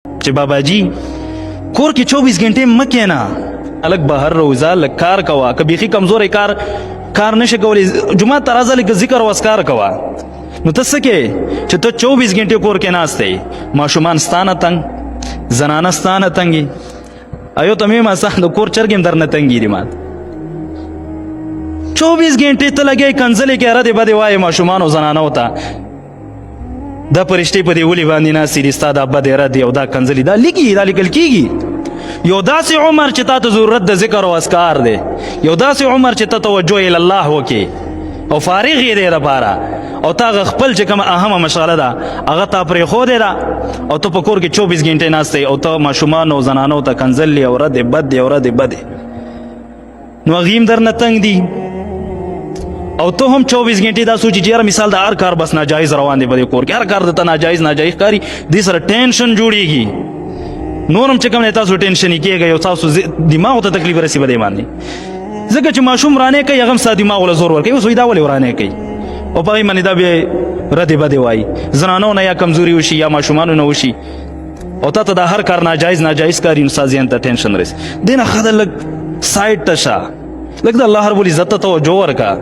چې بابا جی کور کې 24 غنټې مکه نه الګ بهر روزه لک کار کوا کبي خي کمزوري کار نشه کولی جمعه ترازه لک ذکر واسکار کوا نو تاسو کې چې ته 24 غنټې کور کې ناشته ماشومان ستانه تنگ زنانه ستانه تنګي ایو تمه ما سه د کور چرګم درنه تنګي دي ما 24 غنټې ته لګي کنځلې کې را دي بده وای ماشومان او زنانه وتا دا پرشتي په دی ولي باندې ناسي دي ستاد ابا دی را دی او دا کنځلې دا لګي دا لیکل کیږي یو داسې عمر چې تاسو ضرورت د ذکر او اسکار دی یو داسې عمر چې ته توجه ال الله وکي او فارغ یې دی لپاره او تا خپل چې کوم اهمه مشغله ده هغه تا پرې خو دی را او ته په کور کې 24 غنټې ناشته او ته ماشومان او زنانو ته کنځلې او رد بد دی او رد بد نو غیم در نه تنگ دی او ته هم 24 غنټې دا سوچي چې مثال د هر کار بس ناجایز روان دی په کور کې هر کار د ناجایز کاری دې سره ټینشن جوړیږي نورم چې کوم نه تاسو ټینشن کیږي یو تاسو دماغ ته تکلیف رسي بده باندې ځکه چې ماشوم رانه کوي هغه ساده دماغ ول زور ور کوي اوس وې دا ولې ورانه کوي او په باندې دا به رد بده وای زنانو نه یا کمزوري وشي یا ماشومان نه وشي او ته دا هر کار ناجایز کاری انسان ته ټینشن رسي دینه خدای لګ سایت تشا لګ د الله رب العزت ته توجه ورکا